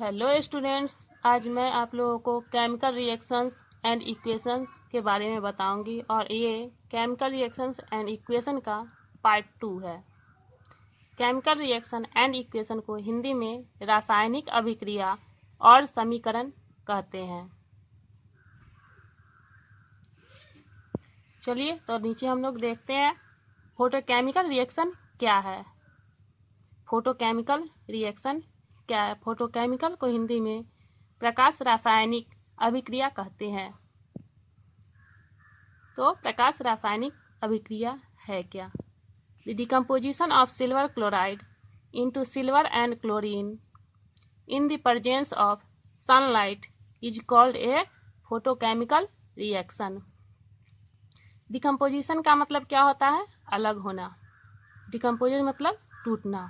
Hello students, आज मैं आप लोगों को केमिकल रिएक्शंस एंड इक्वेशंस के बारे में बताऊंगी और ये केमिकल रिएक्शंस एंड इक्वेशन का पार्ट 2 है। केमिकल रिएक्शन एंड इक्वेशन को हिंदी में रासायनिक अभिक्रिया और समीकरण कहते हैं। चलिए तो नीचे हम लोग देखते हैं फोटोकेमिकल रिएक्शन क्या है। फोटोकेमिकल रिएक्शन क्या है? फोटोकेमिकल को हिंदी में प्रकाश रासायनिक अभिक्रिया कहते हैं। तो प्रकाश रासायनिक अभिक्रिया है क्या? The decomposition of silver chloride into silver and chlorine in the presence of sunlight is called a photochemical reaction। Decomposition का मतलब क्या होता है? अलग होना। डिकम्पोजिशन मतलब टूटना।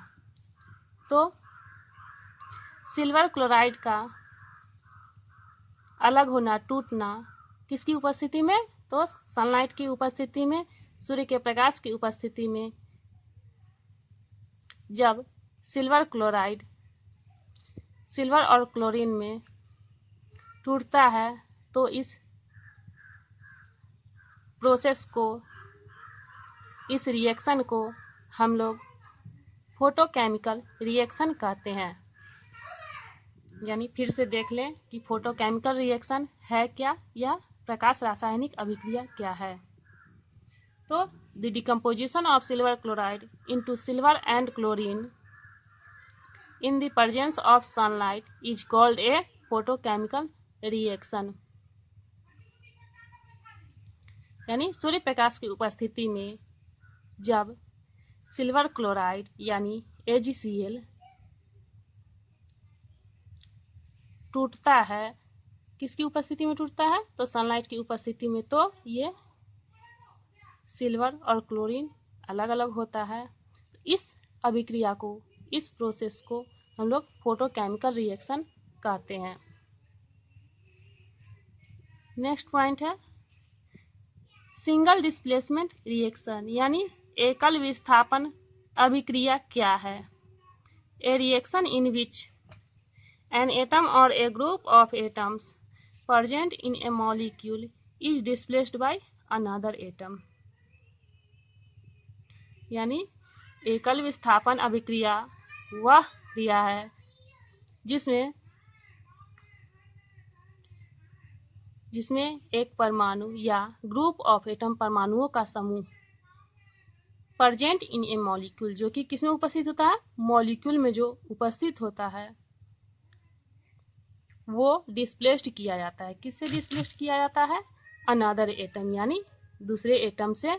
तो सिल्वर क्लोराइड का अलग होना, टूटना किसकी उपस्थिति में? तो सनलाइट की उपस्थिति में, सूर्य के प्रकाश की उपस्थिति में जब सिल्वर क्लोराइड सिल्वर और क्लोरीन में टूटता है तो इस प्रोसेस को, इस रिएक्शन को हम लोग फोटोकेमिकल रिएक्शन कहते हैं। यानी फिर से देख लें कि फोटोकेमिकल रिएक्शन है क्या या प्रकाश रासायनिक अभिक्रिया क्या है। तो the decomposition of silver chloride into silver and chlorine in the presence of sunlight is called A photochemical reaction. यानी सूर्य प्रकाश की उपस्थिति में जब सिल्वर क्लोराइड यानी AgCl टूटता है, किसकी उपस्थिति में टूटता है? तो सनलाइट की उपस्थिति में, तो ये सिल्वर और क्लोरीन अलग अलग होता है। तो इस अभिक्रिया को, इस प्रोसेस को हम लोग फोटोकेमिकल रिएक्शन कहते हैं। नेक्स्ट पॉइंट है सिंगल डिस्प्लेसमेंट रिएक्शन, यानी एकल विस्थापन अभिक्रिया क्या है? ए reaction in which an atom or a group of atoms present in a molecule is displaced by another atom। यानी एकल विस्थापन अभिक्रिया वह क्रिया है जिसमें एक परमाणु या ग्रुप ऑफ एटम, परमाणुओं का समूह प्रेजेंट इन ए मॉलिक्यूल, जो कि किसमें उपस्थित होता है? मॉलिक्यूल में जो उपस्थित होता है वो डिस्प्लेस्ड किया जाता है। किससे डिस्प्लेस्ड किया जाता है? अनदर एटम, यानी दूसरे एटम से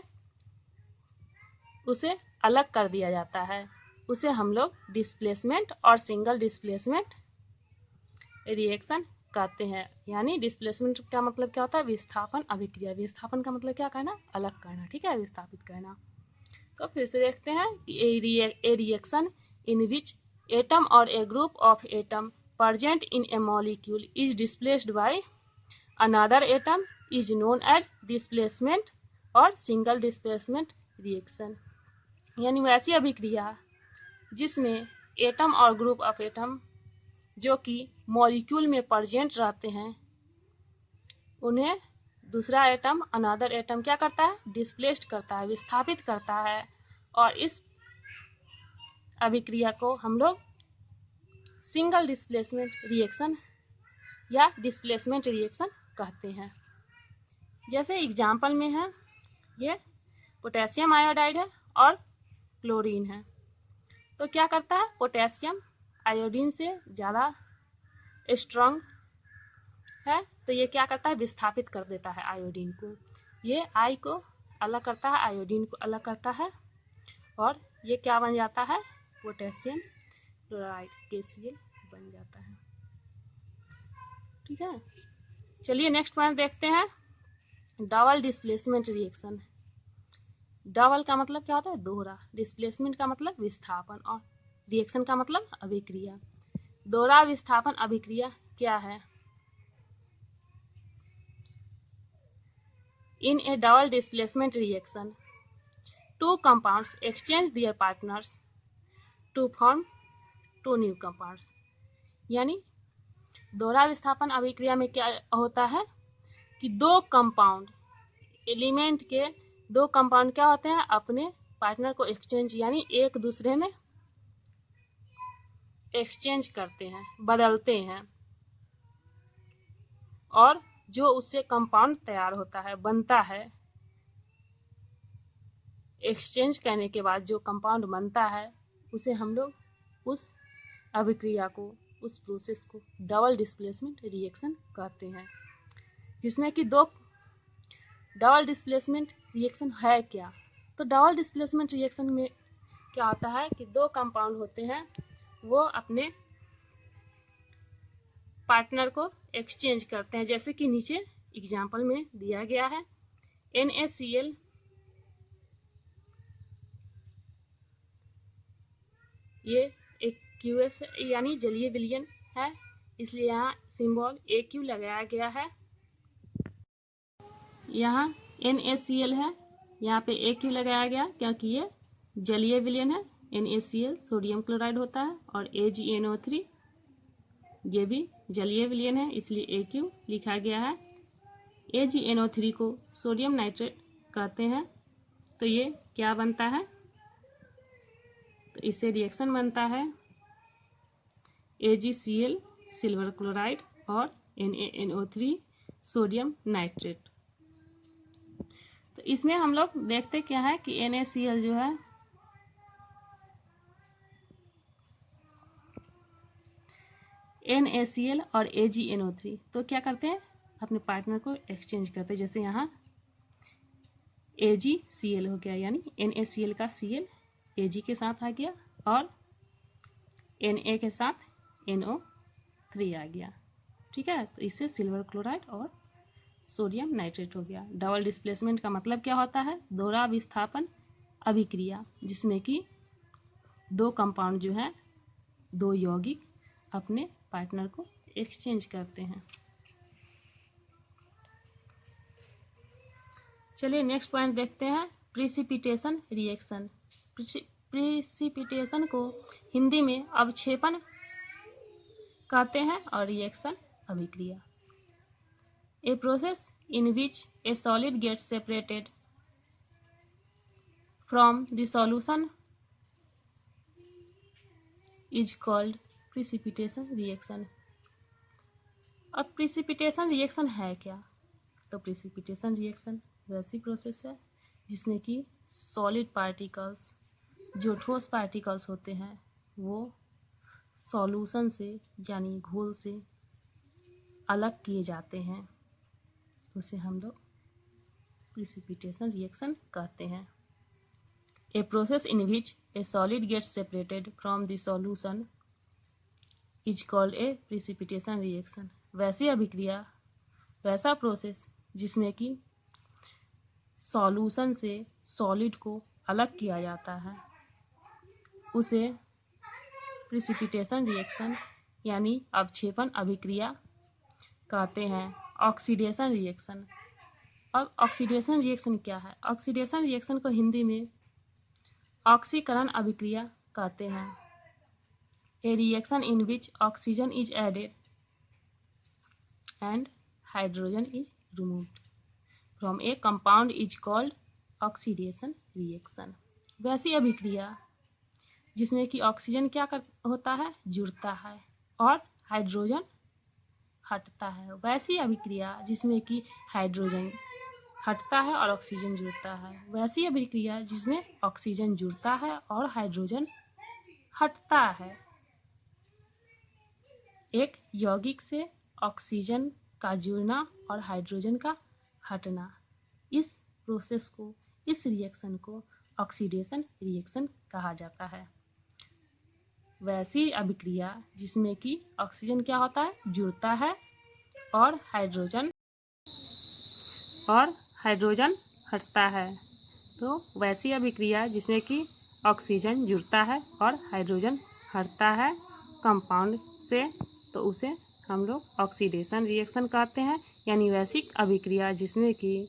उसे अलग कर दिया जाता है। उसे हम लोग डिस्प्लेसमेंट और सिंगल डिस्प्लेसमेंट रिएक्शन कहते हैं। यानी डिस्प्लेसमेंट का मतलब क्या होता है? विस्थापन अभिक्रिया। विस्थापन का मतलब क्या कहना? अलग करना, ठीक है, विस्थापित करना। तो फिर से देखते हैं कि ए रिएक्शन इन विच एटम और a group of atom present in a molecule is displaced by another atom is known as displacement और single displacement reaction। यानी वैसी अभिक्रिया जिसमें एटम और ग्रुप ऑफ एटम जो कि मॉलिक्यूल में प्रेजेंट रहते हैं, उन्हें दूसरा एटम, अनदर एटम क्या करता है? डिस्प्लेस्ड करता है, विस्थापित करता है। और इस अभिक्रिया को हम लोग सिंगल डिस्प्लेसमेंट रिएक्शन या डिस्प्लेसमेंट रिएक्शन कहते हैं। जैसे एग्जाम्पल में है, ये पोटेशियम आयोडाइड है और क्लोरीन है। तो क्या करता है? पोटेशियम आयोडीन से ज़्यादा स्ट्रॉन्ग है, तो ये क्या करता है? विस्थापित कर देता है आयोडीन को। ये आई को अलग करता है, आयोडीन को अलग करता है और ये क्या बन जाता है? पोटेशियम क्लोराइड KCl बन जाता है। ठीक है, चलिए नेक्स्ट पॉइंट देखते हैं डबल डिस्प्लेसमेंट रिएक्शन। डबल का मतलब क्या होता है? दोहरा। डिस्प्लेसमेंट का मतलब विस्थापन और रिएक्शन का मतलब अभिक्रिया। दोहरा विस्थापन अभिक्रिया क्या है? In a double displacement reaction two compounds exchange their partners to form two new compounds. यानी दोहरा विस्थापन अभिक्रिया में क्या होता है कि दो कंपाउंड एलिमेंट के दो कंपाउंड क्या होते हैं, अपने पार्टनर को एक्सचेंज यानी एक दूसरे में एक्सचेंज करते हैं, बदलते हैं, और जो उससे कंपाउंड तैयार होता है, बनता है, एक्सचेंज करने के बाद जो कंपाउंड बनता है उसे हम लोग उस अभिक्रिया को, उस प्रोसेस को डबल डिस्प्लेसमेंट रिएक्शन कहते हैं। जिसमें कि दो डबल डिस्प्लेसमेंट रिएक्शन है क्या, तो डबल डिस्प्लेसमेंट रिएक्शन में क्या होता है कि दो कंपाउंड होते हैं, वो अपने पार्टनर को एक्सचेंज करते हैं। जैसे कि नीचे एग्जाम्पल में दिया गया है, NaCl ये एक QS यानी जलीय विलयन है, इसलिए यहाँ सिंबल AQ लगाया गया है। यहाँ NaCl है, यहाँ पे AQ लगाया गया क्योंकि ये जलीय विलयन है। NaCl सोडियम क्लोराइड होता है, और AgNO3 ये भी जलीय विलयन है, इसलिए AQ लिखा गया है। AgNO3 को सोडियम नाइट्रेट कहते हैं। तो ये क्या बनता है, तो इससे रिएक्शन बनता है AgCl सिल्वर क्लोराइड और NaNO3 सोडियम नाइट्रेट। तो इसमें हम लोग देखते क्या है कि NaCl जो है NaCl और AgNO3 तो क्या करते हैं, अपने पार्टनर को एक्सचेंज करते हैं। जैसे यहाँ AgCl हो गया, यानी NaCl का Cl Ag के साथ आ गया और Na के साथ NO3 आ गया। ठीक है, तो इससे सिल्वर क्लोराइड और सोडियम नाइट्रेट हो गया। डबल डिस्प्लेसमेंट का मतलब क्या होता है, दोहरा विस्थापन अभिक्रिया, जिसमें कि दो कंपाउंड जो है, दो यौगिक अपने पार्टनर को एक्सचेंज करते हैं। चलिए नेक्स्ट पॉइंट देखते हैं, प्रिसिपिटेशन रिएक्शन। प्रिसिपिटेशन को हिंदी में अवक्षेपण कहते हैं और रिएक्शन अभिक्रिया। A process in which a solid gets separated from the solution is called precipitation reaction. अब प्रिसिपिटेशन रिएक्शन है क्या, तो प्रिसिपिटेशन रिएक्शन वैसी प्रोसेस है जिसमें कि सॉलिड पार्टिकल्स, जो ठोस पार्टिकल्स होते हैं, वो सॉल्यूशन से यानी घोल से अलग किए जाते हैं, उसे हम लोग प्रिसिपिटेशन रिएक्शन कहते हैं। A process in which a solid gets separated from the solution is called a precipitation reaction. वैसी अभिक्रिया, वैसा प्रोसेस जिसमें कि सॉल्यूशन से सॉलिड को अलग किया जाता है, उसे प्रिसिपिटेशन रिएक्शन यानी अवक्षेपण अभिक्रिया कहते हैं। Oxidation reaction. अब ऑक्सीडेशन रिएक्शन क्या है, ऑक्सीडेशन रिएक्शन को हिंदी में ऑक्सीकरण अभिक्रिया कहते हैं। A reaction in which oxygen is added and hydrogen is removed from a compound is called oxidation reaction. वैसी अभिक्रिया जिसमें कि ऑक्सीजन क्या होता है, जुड़ता है, और हाइड्रोजन हटता है। वैसी अभिक्रिया जिसमें कि हाइड्रोजन हटता है और ऑक्सीजन जुड़ता है। वैसी अभिक्रिया जिसमें ऑक्सीजन जुड़ता है और हाइड्रोजन हटता है। एक यौगिक से ऑक्सीजन का जुड़ना और हाइड्रोजन का हटना, इस प्रोसेस को, इस रिएक्शन को ऑक्सीडेशन रिएक्शन कहा जाता है। वैसी अभिक्रिया जिसमें कि ऑक्सीजन क्या होता है, जुड़ता है, और हाइड्रोजन हटता है। तो वैसी अभिक्रिया जिसमें कि ऑक्सीजन जुड़ता है और हाइड्रोजन हटता है कंपाउंड से, तो उसे हम लोग ऑक्सीडेशन रिएक्शन कहते हैं। यानी वैसी अभिक्रिया जिसमें कि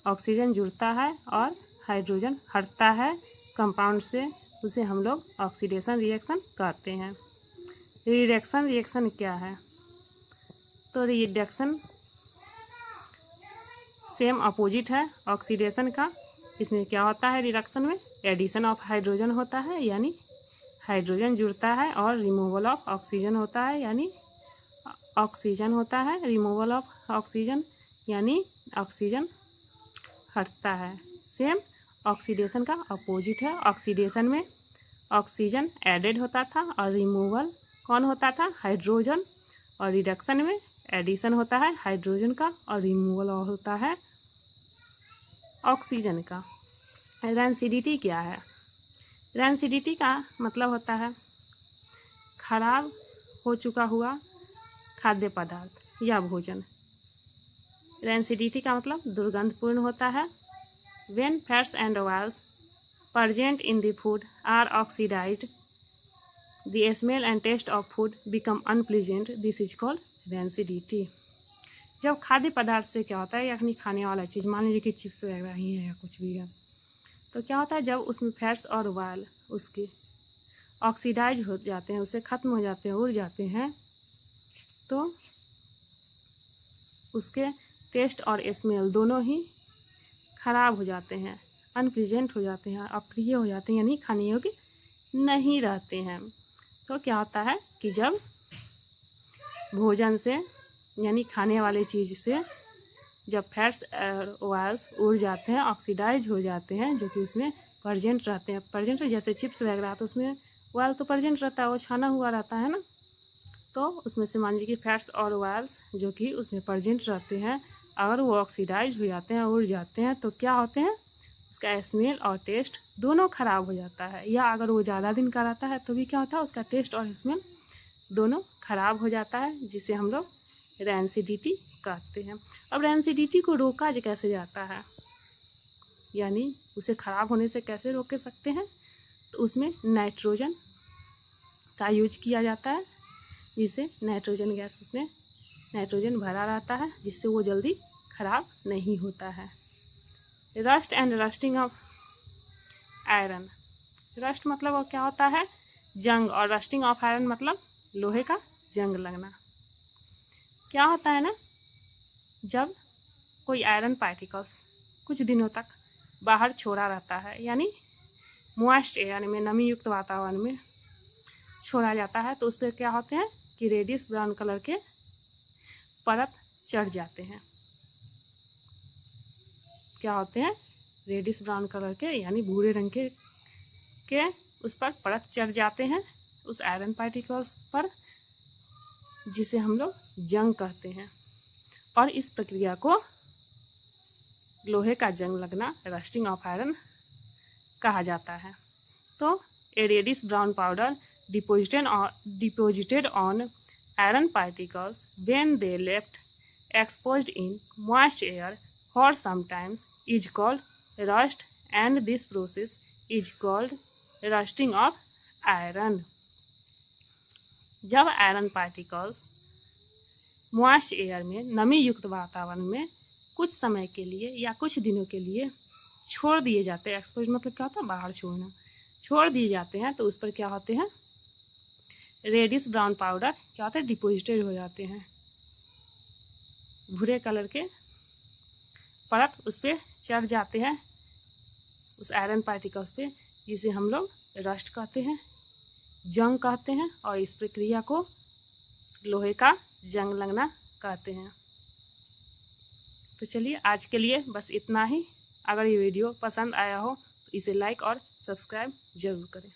ऑक्सीजन जुड़ता है और हाइड्रोजन हटता है कंपाउंड से, उसे हम लोग ऑक्सीडेशन रिएक्शन कहते हैं। रिडक्शन रिएक्शन क्या है, तो रिडक्शन सेम अपोजिट है ऑक्सीडेशन का। इसमें क्या होता है रिडक्शन में, एडिशन ऑफ हाइड्रोजन होता है यानी हाइड्रोजन जुड़ता है, और रिमूवल ऑफ ऑक्सीजन होता है यानी ऑक्सीजन होता है, रिमूवल ऑफ ऑक्सीजन यानी ऑक्सीजन हटता है। सेम ऑक्सीडेशन का अपोजिट है। ऑक्सीडेशन में ऑक्सीजन एडेड होता था और रिमूवल कौन होता था, हाइड्रोजन, और रिडक्शन में एडिशन होता है हाइड्रोजन का और रिमूवल होता है ऑक्सीजन का। रैंसिडिटी क्या है, रैंसिडिटी का मतलब होता है खराब हो चुका हुआ खाद्य पदार्थ या भोजन। रैंसिडिटी का मतलब दुर्गंधपूर्ण होता है। When fats and oils present in the food are oxidized, the smell and taste of food become unpleasant. This is called rancidity. जब खाद्य पदार्थ से क्या होता है, यानी खाने वाला चीज़, मान लीजिए कि चिप्स वगैरह ही है या कुछ भी है, तो क्या होता है जब उसमें फैट्स और ऑयल उसके ऑक्सीडाइज हो जाते हैं, उससे ख़त्म हो जाते हैं, उड़ जाते हैं, तो उसके टेस्ट और स्मेल दोनों ही खराब हो जाते हैं, अनप्लीजेंट हो जाते हैं, अप्रिय हो जाते हैं, यानी खाने योग्य नहीं रहते हैं। तो क्या होता है कि जब भोजन से यानी खाने वाले चीज़ से जब फैट्स और ऑयल्स उड़ जाते हैं, ऑक्सीडाइज हो जाते हैं, जो कि उसमें प्रेजेंट रहते हैं, प्रेजेंट जैसे चिप्स वगैरह, तो उसमें ऑयल तो प्रेजेंट रहता है, वो छाना हुआ रहता है ना, तो उसमें से मान लीजिए कि फैट्स और ऑयल्स जो कि उसमें प्रेजेंट रहते हैं, अगर वो ऑक्सीडाइज हो जाते हैं, उड़ जाते हैं, तो क्या होते हैं, उसका स्मेल और टेस्ट दोनों खराब हो जाता है। या अगर वो ज़्यादा दिन का रहता है तो भी क्या होता है, उसका टेस्ट और स्मेल दोनों खराब हो जाता है, जिसे हम लोग रैंसिडिटी कहते हैं। अब रैंसिडिटी को रोका कैसे जाता है, यानी उसे खराब होने से कैसे रोक सकते हैं, तो उसमें नाइट्रोजन का यूज किया जाता है, जिससे नाइट्रोजन गैस, उसमें नाइट्रोजन भरा रहता है, जिससे वो जल्दी खराब नहीं होता है। Rust and rusting of iron, rust मतलब वो क्या होता है, जंग, और रस्टिंग ऑफ आयरन मतलब लोहे का जंग लगना। क्या होता है ना, जब कोई आयरन पार्टिकल्स कुछ दिनों तक बाहर छोड़ा रहता है, यानी मॉइस्ट एयर में, नमी युक्त वातावरण में छोड़ा जाता है, तो उस पर क्या होते हैं कि रेडिश ब्राउन कलर के परत चढ़ जाते हैं। क्या होते हैं, रेडिश ब्राउन कलर के यानी भूरे रंग के उस पर परत चढ़ जाते हैं, उस आयरन पार्टिकल्स पर, जिसे हम लोग जंग कहते हैं। और इस प्रक्रिया को लोहे का जंग लगना, रस्टिंग ऑफ आयरन कहा जाता है। तो a reddish brown powder deposited on iron particles when they left exposed in moist air for some time is called rust, and this process is called rusting of iron. जब iron particles moist air में, नमी युक्त वातावरण में कुछ समय के लिए या कुछ दिनों के लिए छोड़ दिए जाते हैं, एक्सपोज मतलब क्या होता है, बाहर छोड़ना, छोड़ दिए जाते हैं, तो उस पर क्या होते हैं, रेडिश ब्राउन पाउडर क्या होता है, डिपोजिटेड हो जाते हैं, भूरे कलर के परत उस पर चढ़ जाते हैं, उस आयरन पार्टिकल्स पे, जिसे हम लोग रस्ट कहते हैं, जंग कहते हैं, और इस प्रक्रिया को लोहे का जंग लगना कहते हैं। तो चलिए आज के लिए बस इतना ही। अगर ये वीडियो पसंद आया हो तो इसे लाइक और सब्सक्राइब जरूर करें।